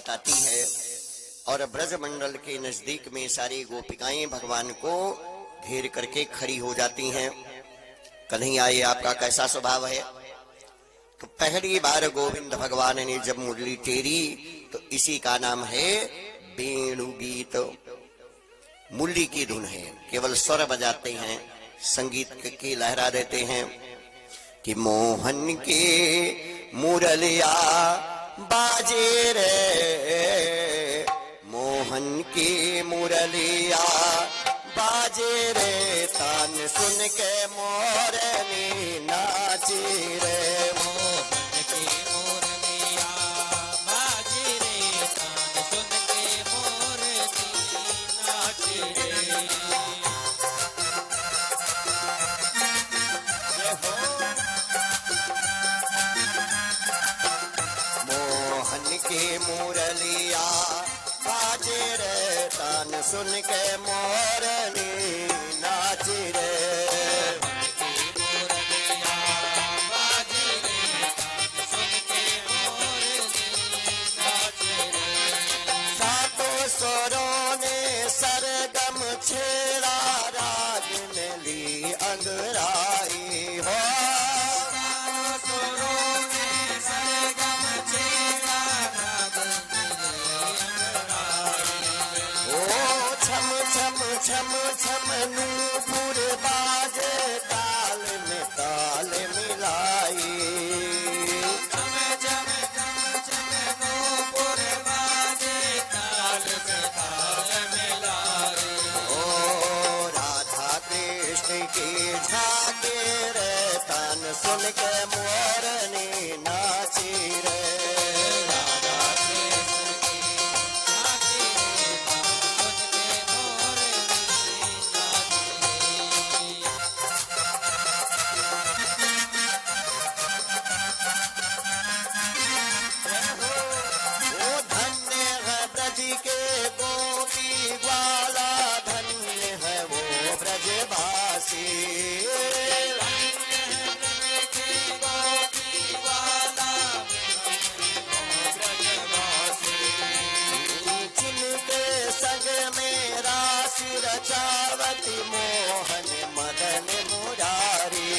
बताती है और ब्रजमंडल के नजदीक में सारी गोपिकाएं भगवान को घेर करके खड़ी हो जाती हैं। कन्हैया ये आपका कैसा स्वभाव है? तो पहली बार गोविंद भगवान ने जब मुरली टेरी तो इसी का नाम है वेणु गीत। मुरली की धुन है, केवल स्वर बजाते हैं, संगीत की लहरा देते हैं कि मोहन के मुरलिया बाजे रे, मोहन की मुरलिया बाजे रे, तान सुन के मोरनी नाची रे। मोहन की मुरलिया बाजे रे, तान सुन के मोरनी नाचे रे। मोहन की मुरलिया बाजे रे, तान सुन के मोरनी नाची रे। सातों स्वरों ने सरगम छेड़ा, राग ने ली अंगराई हो। छम छम नूपुर बाजे, ताल में ताल मिलाई। छम छम छम छम नूपुर बाजे, ताल में ताल मिलाई। ओ राधा कृष्ण की झाके रे, तान सुन के मोरनी नाची रे। के गोपी वाला धन्य है वो ब्रजवासी। जिनके संग में राशि रचावती, मोहन मदन मुरारी।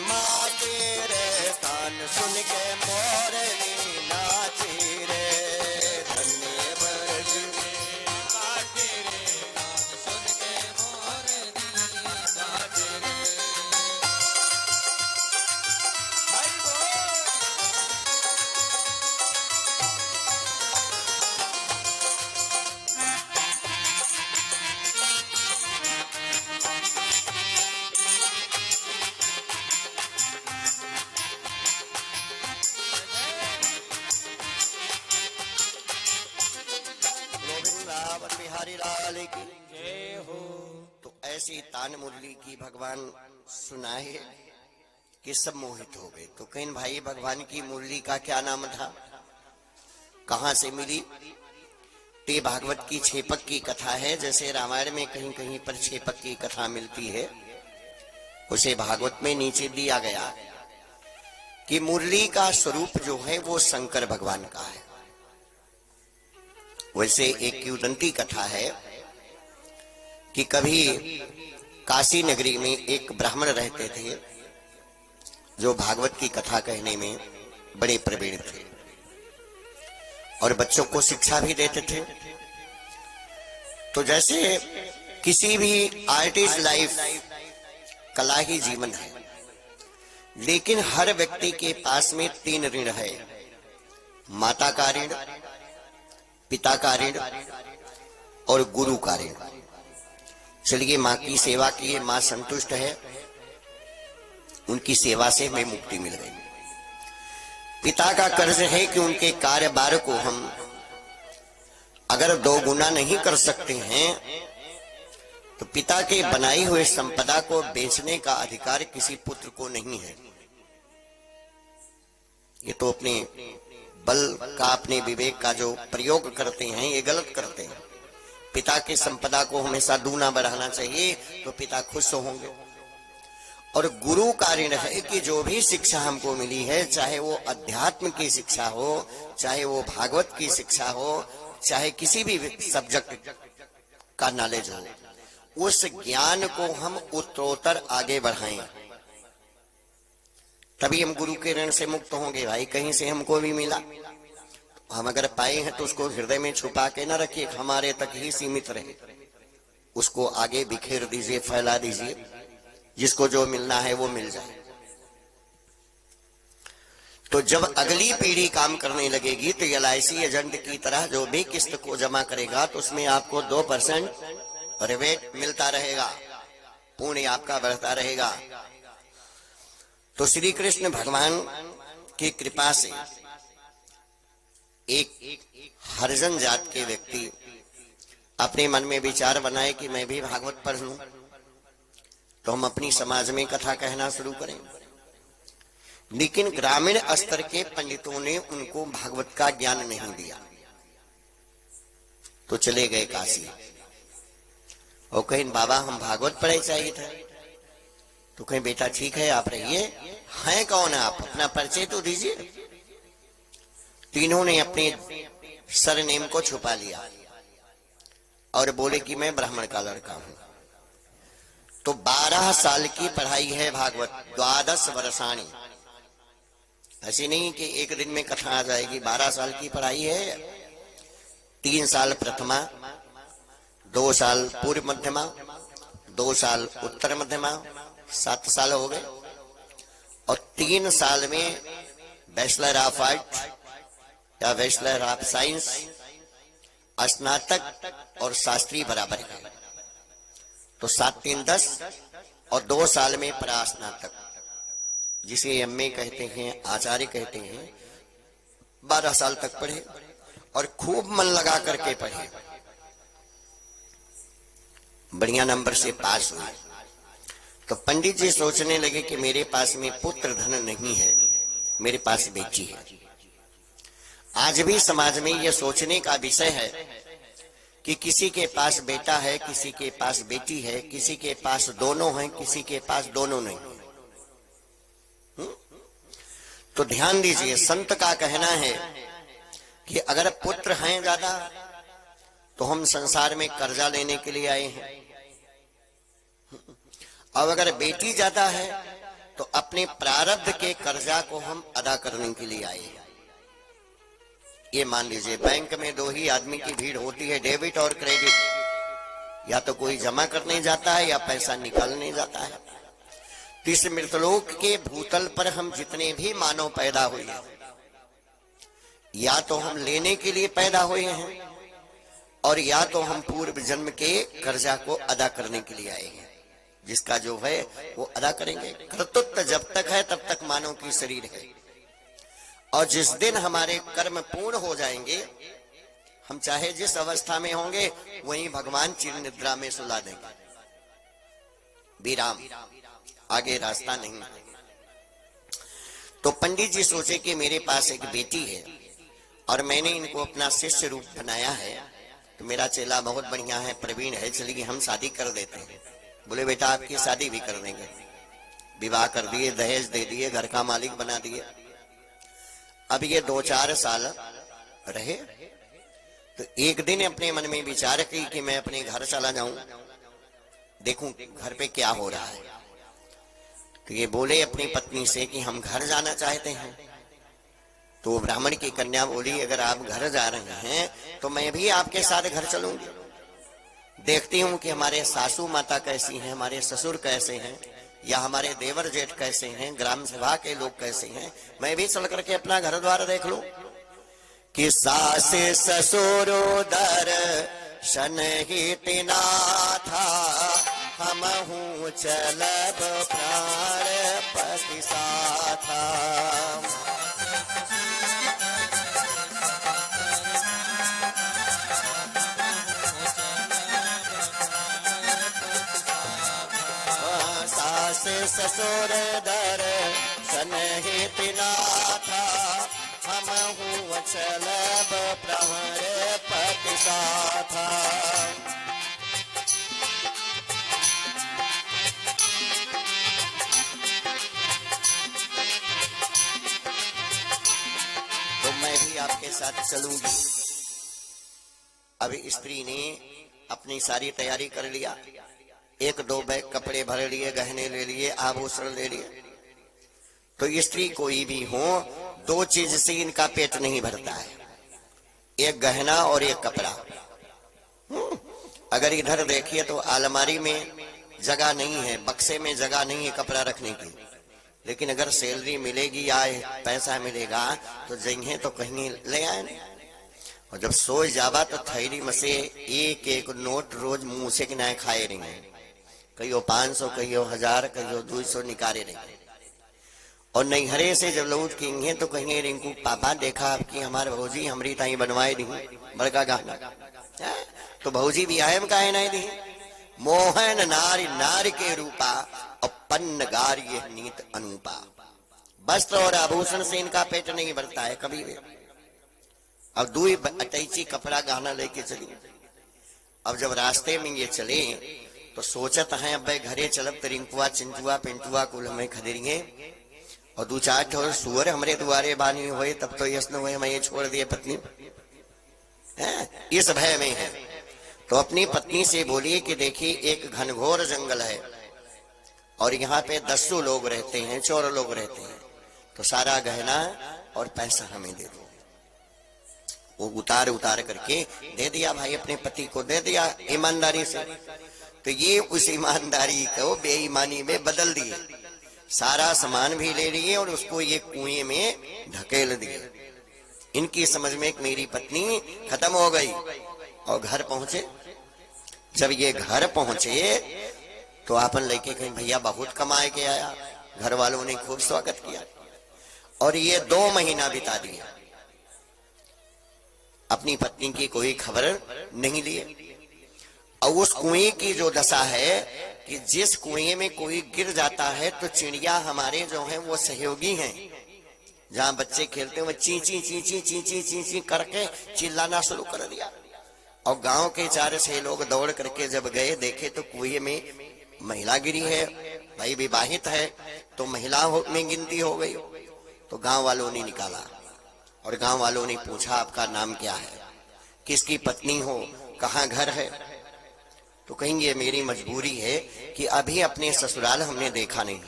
माँ तेरे तान सुन के मोरनी नाची रे। धन्य ब्रज माँ तेरे तान सुन के मोरनी नाची रे। हरि बोल। बिहारी लाल की जय हो। तो ऐसी तान मुरली की भगवान सुनाए कि सब मोहित हो गए। तो कहीं भाई भगवान की मुरली का क्या नाम था, कहां से मिली? ते भागवत की छेपक की कथा है। जैसे रामायण में कहीं कहीं पर छेपक की कथा मिलती है, उसे भागवत में नीचे दिया गया कि मुरली का स्वरूप जो है वो शंकर भगवान का है। वैसे एक किंवदंती कथा है कि कभी काशी नगरी में एक ब्राह्मण रहते थे जो भागवत की कथा कहने में बड़े प्रवीण थे और बच्चों को शिक्षा भी देते थे। तो जैसे किसी भी आर्टिस्ट लाइफ कला ही जीवन है, लेकिन हर व्यक्ति के पास में 3 ऋण है। माता का ऋण, पिता का ऋण और गुरु का ऋण। चलिए माँ की सेवा की, माँ संतुष्ट है, उनकी सेवा से हमें मुक्ति मिल गई। पिता का कर्ज है कि उनके कार्यभार को हम अगर 2 गुना नहीं कर सकते हैं तो पिता के बनाई हुए संपदा को बेचने का अधिकार किसी पुत्र को नहीं है। ये तो अपने बल का, अपने विवेक का जो प्रयोग करते हैं ये गलत करते हैं। पिता की संपदा को हमेशा दूना बढ़ाना चाहिए, तो पिता खुश होंगे। और गुरु का ऋण है कि जो भी शिक्षा हमको मिली है, चाहे वो अध्यात्म की शिक्षा हो, चाहे वो भागवत की शिक्षा हो, चाहे किसी भी सब्जेक्ट का नॉलेज हो, उस ज्ञान को हम उत्तरोत्तर आगे बढ़ाएं, तभी हम गुरु के ऋण से मुक्त होंगे। भाई कहीं से हमको भी मिला, हम अगर पाए हैं तो उसको हृदय में छुपा के न रखिए, हमारे तक ही सीमित रहे, उसको आगे बिखेर दीजिए, फैला दीजिए, जिसको जो मिलना है वो मिल जाए। तो जब अगली पीढ़ी काम करने लगेगी तो LIC एजेंट की तरह जो भी किस्त को जमा करेगा तो उसमें आपको 2% रिबेट मिलता रहेगा, पुण्य आपका बढ़ता रहेगा। तो श्री कृष्ण भगवान की कृपा से एक हरिजन जात के व्यक्ति अपने मन में विचार बनाए कि मैं भी भागवत पढ़ लूं, तो हम अपनी समाज में कथा कहना शुरू करें। लेकिन ग्रामीण स्तर के पंडितों ने उनको भागवत का ज्ञान नहीं दिया, तो चले गए काशी और कहीं बाबा हम भागवत पढ़े चाहिए था, तो कहीं बेटा ठीक है आप रहिए, हैं कौन आप, अपना परिचय तो दीजिए। तीनों ने अपने सरनेम को छुपा लिया और बोले कि मैं ब्राह्मण का लड़का हूं। तो 12 साल की पढ़ाई है भागवत, 12 वर्षाणी, ऐसी नहीं कि एक दिन में कथा आ जाएगी, 12 साल की पढ़ाई है। 3 साल प्रथमा, 2 साल पूर्व मध्यमा, 2 साल उत्तर मध्यमा, 7 साल हो गए। और 3 साल में बैचलर ऑफ आर्ट या बैचलर ऑफ साइंस, स्नातक और शास्त्री बराबर है, तो 7 3 10 और 2 साल में परास्नातक, जिसे MA कहते हैं, आचार्य कहते हैं। 12 साल तक पढ़े और खूब मन लगा करके पढ़े, बढ़िया नंबर से पास हुए। तो पंडित जी सोचने लगे कि मेरे पास में पुत्र धन नहीं है, मेरे पास बेटी है। आज भी समाज में यह सोचने का विषय है कि किसी के पास बेटा है, किसी के पास बेटी है, किसी के पास दोनों हैं, किसी के पास दोनों नहीं। तो ध्यान दीजिए, संत का कहना है कि अगर पुत्र हैं ज्यादा तो हम संसार में कर्जा लेने के लिए आए हैं, और अगर बेटी ज्यादा है तो अपने प्रारब्ध के कर्जा को हम अदा करने के लिए आए हैं। ये मान लीजिए बैंक में 2 ही आदमी की भीड़ होती है, डेबिट और क्रेडिट, या तो कोई जमा करने जाता है या पैसा निकालने जाता है। तो इस मृतलोक के भूतल पर हम जितने भी मानव पैदा हुए हैं, या तो हम लेने के लिए पैदा हुए हैं और या तो हम पूर्व जन्म के कर्जा को अदा करने के लिए आए हैं। जिसका जो है वो अदा करेंगे। कर्तृत्व जब तक है तब तक मानव की शरीर है, और जिस दिन हमारे कर्म पूर्ण हो जाएंगे, हम चाहे जिस अवस्था में होंगे वहीं भगवान चिर निद्रा में सुला देंगे। विराम, आगे रास्ता नहीं है। तो पंडित जी सोचे कि मेरे पास एक बेटी है और मैंने इनको अपना शिष्य रूप बनाया है, तो मेरा चेला बहुत बढ़िया है, प्रवीण है, चलिए हम शादी कर देते हैं। बोले बेटा आपकी शादी भी कर देंगे। विवाह कर दिए, दहेज दे दिए, घर का मालिक बना दिए। अब ये 2-4 साल रहे तो एक दिन अपने मन में विचार की कि मैं अपने घर चला जाऊं, देखूं घर पे क्या हो रहा है। तो ये बोले अपनी पत्नी से कि हम घर जाना चाहते हैं। तो ब्राह्मण की कन्या बोली अगर आप घर जा रहे हैं तो मैं भी आपके साथ घर चलूंगी, देखती हूं कि हमारे सासू माता कैसी हैं, हमारे ससुर कैसे हैं, या हमारे देवर जेठ कैसे हैं, ग्राम सभा के लोग कैसे हैं, मैं भी चल करके अपना घर द्वार देख लूं। कि सास ससुरो दर्शन हित नाथा, हमहु चलब प्राण पति साथा। ससुर दर्शन हित नाथा, हम महु वचलब प्रहर पति साथ। तो मैं भी आपके साथ चलूंगी। अभी स्त्री ने अपनी सारी तैयारी कर लिया, एक दो बैग कपड़े भर लिए, गहने ले लिए, आभूषण ले लिए। तो स्त्री कोई भी हो, दो चीज से इनका पेट नहीं भरता है, एक गहना और एक कपड़ा। अगर इधर देखिए तो अलमारी में जगह नहीं है, बक्से में जगह नहीं है कपड़ा रखने की। लेकिन अगर सैलरी मिलेगी या पैसा मिलेगा तो जइहे तो कहीं ले आए। और जब सो जावा तो थैली में से एक एक नोट रोज मुंह से किनाए खाए रहेंगे, कहियो 500, कहियो 1000, कहियो 200 निकाले रहेंगे। और नैहरे से जब लौट के तो कहेंगे रिंकू पापा देखा आपकी हमारे भौजी हमारी ताई बनवाए दी बड़का गाना। तो भौजी भी आयम काहे नहीं दी, मोहन नारी नारी के रूपा और पन्न गार्य नीत अनूपा। वस्त्र और आभूषण से इनका पेट नहीं भरता है कभी भी। अब दुई अटैची कपड़ा गहना लेके चली। अब जब रास्ते में ये चले तो सोचत है अब भाई घरे चलब तो रिंकुआ चिंटुआ पिंटुआ कुल हमें खदेरेंगे और दो चार ठोर सुअर हमरे द्वारे बानी हुए, तब तो यश न हुए मैं ये छोड़ दिए पत्नी, इस भय में है। तो अपनी पत्नी से बोलिए कि देखिए एक घनघोर जंगल है और यहाँ पे 10 लोग रहते हैं, चोर लोग रहते हैं, तो सारा गहना और पैसा हमें दे दो। वो उतार उतार करके दे दिया भाई, अपने पति को दे दिया ईमानदारी से। तो ये उस ईमानदारी को बेईमानी में बदल दिए, सारा सामान भी ले लिए और उसको ये कुएं में ढकेल दिए। इनकी समझ में एक मेरी पत्नी खत्म हो गई। और घर पहुंचे, जब ये घर पहुंचे तो आपन लेके कहीं भैया बहुत कमाए के आया। घर वालों ने खूब स्वागत किया और ये 2 महीना बिता दिया, अपनी पत्नी की कोई खबर नहीं लिए। और उस कुएं की जो दशा है कि जिस कुएं में कोई गिर जाता है तो चिड़िया हमारे जो हैं वो सहयोगी हैं, जहां बच्चे खेलते हैं वो ची ची ची ची ची ची ची ची करके चिल्लाना शुरू कर दिया। और गांव के 4-6 लोग दौड़ करके जब गए देखे तो कुएं में महिला गिरी है, भाई विवाहित है तो महिला में गिनती हो गई। तो गांव वालों ने निकाला और गांव वालों ने पूछा आपका नाम क्या है, किसकी पत्नी हो, कहाँ घर है। तो कहेंगे मेरी मजबूरी है कि अभी अपने ससुराल हमने देखा नहीं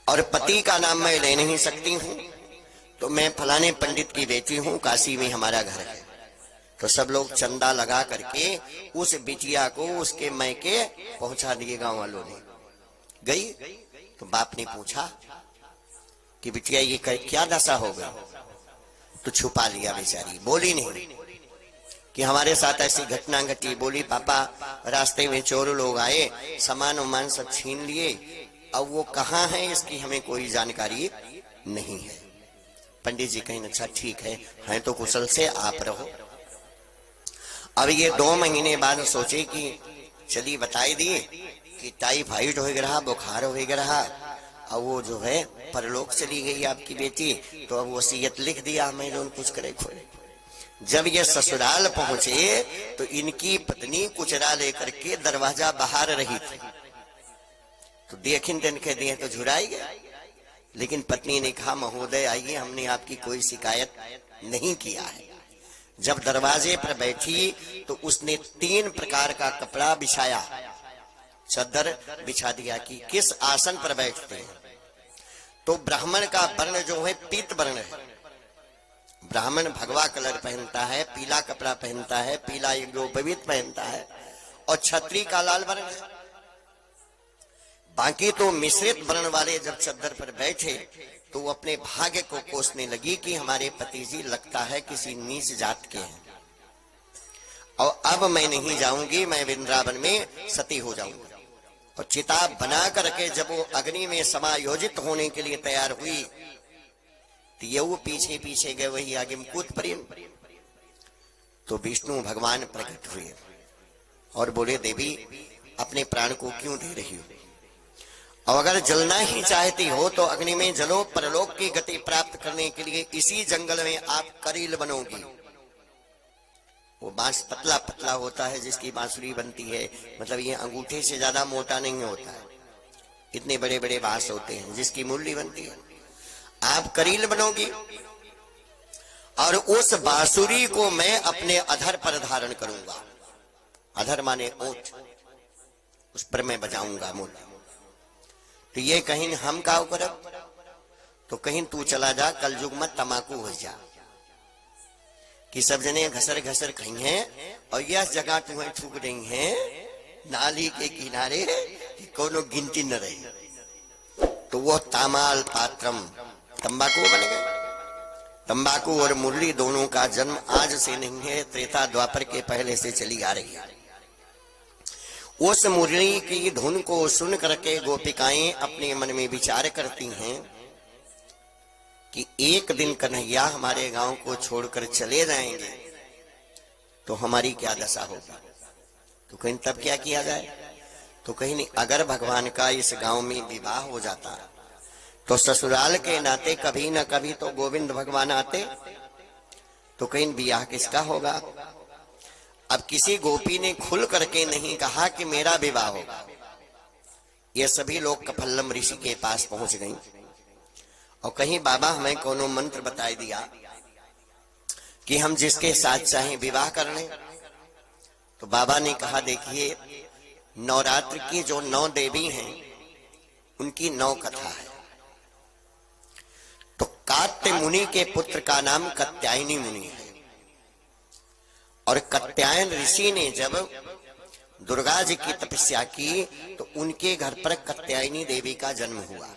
और पति का नाम मैं ले नहीं सकती हूँ, तो मैं फलाने पंडित की बेटी हूँ, काशी में हमारा घर है। तो सब लोग चंदा लगा करके उस बिटिया को उसके मैके पहुंचा दिए। गांव वालों ने गई तो बाप ने पूछा कि बिटिया ये क्या दशा हो गई, तो छुपा लिया बेचारी, बोली नहीं कि हमारे साथ ऐसी घटना घटी। बोली पापा रास्ते में चोर लोग आए, सामान उमान सब छीन लिए, अब वो कहाँ है इसकी हमें कोई जानकारी नहीं है। पंडित जी कहें अच्छा ठीक है तो कुशल से आप रहो। अब ये 2 महीने बाद सोचे कि चलिए बताई दिए कि टाइफाइड हो गया, बुखार हो गया, अब वो जो है परलोक चली गई आपकी बेटी, तो अब वसीयत लिख दिया मैं जो कुछ करे खोले। जब ये ससुराल पहुंचे तो इनकी पत्नी कुचरा लेकर के दरवाजा बाहर रही थी, तो देखिन दिन के दिए तो झुराई गया। लेकिन पत्नी ने कहा महोदय आइए, हमने आपकी कोई शिकायत नहीं किया है। जब दरवाजे पर बैठी तो उसने 3 प्रकार का कपड़ा बिछाया, चादर बिछा दिया कि किस आसन पर बैठते हैं। तो ब्राह्मण का वर्ण जो है पीत वर्ण है, ब्राह्मण भगवा कलर पहनता है, पीला कपड़ा पहनता है, पीला यज्ञोपवीत पहनता है, और क्षत्रिय का लाल वर्ण है। बाकी तो मिश्रित वर्ण वाले जब चद्दर पर बैठे तो वो अपने भाग्य को कोसने लगी कि हमारे पति जी लगता है किसी नीच जात के हैं, और अब मैं नहीं जाऊंगी, मैं वृंदावन में सती हो जाऊंगी। और चिता बना करके जब वो अग्नि में समायोजित होने के लिए तैयार हुई तो ये वो पीछे पीछे गए, वही आगे मुकुट प्रेम। तो विष्णु भगवान प्रकट हुए और बोले देवी अपने प्राण को क्यों दे रही हो। और अगर जलना ही चाहती हो तो अग्नि में जलो, परलोक की गति प्राप्त करने के लिए इसी जंगल में आप करील बनोगी। वो बांस पतला पतला होता है जिसकी बांसुरी बनती है, मतलब ये अंगूठे से ज्यादा मोटा नहीं होता है, इतने बड़े बड़े बांस होते हैं जिसकी मुरली बनती है। आप करील बनोगी और उस बांसुरी को मैं अपने अधर पर धारण करूंगा। अधर माने ओठ, उस पर मैं बजाऊंगा मुरली। तो ये कहीं हम का करब, तो कहीं तू चला जा कलयुग में तमाकू हो जा कि सब जने घसर घसर कहीं हैं और यह जगह तुम्हें थूक रही हैं नाली के किनारे कि कोनो गिनती न रही। तो वो तामाल पात्रम तंबाकू बन गए। तंबाकू और मुरली दोनों का जन्म आज से नहीं है, त्रेता द्वापर के पहले से चली आ रही है। उस मुरली की धुन को सुन करके गोपिकाएं अपने मन में विचार करती हैं कि एक दिन कन्हैया हमारे गांव को छोड़कर चले जाएंगे तो हमारी क्या दशा होगी। तो कहीं तब क्या किया जाए, तो कहीं नहीं, अगर भगवान का इस गांव में विवाह हो जाता तो ससुराल के नाते कभी न कभी तो गोविंद भगवान आते, तो कहीं विवाह किसका होगा। अब किसी गोपी ने खुल करके नहीं कहा कि मेरा विवाह होगा। ये सभी लोग कफल्लम ऋषि के पास पहुंच गई और कहीं बाबा हमें कोनो मंत्र बताई दिया कि हम जिसके साथ चाहें विवाह कर लें। तो बाबा ने कहा देखिए, नवरात्र की जो 9 देवी हैं उनकी 9 कथा है। तो कात्य मुनि के पुत्र का नाम कात्यायनी मुनि है और कात्यायन ऋषि ने जब दुर्गा जी की तपस्या की तो उनके घर पर कात्यायनी देवी का जन्म हुआ।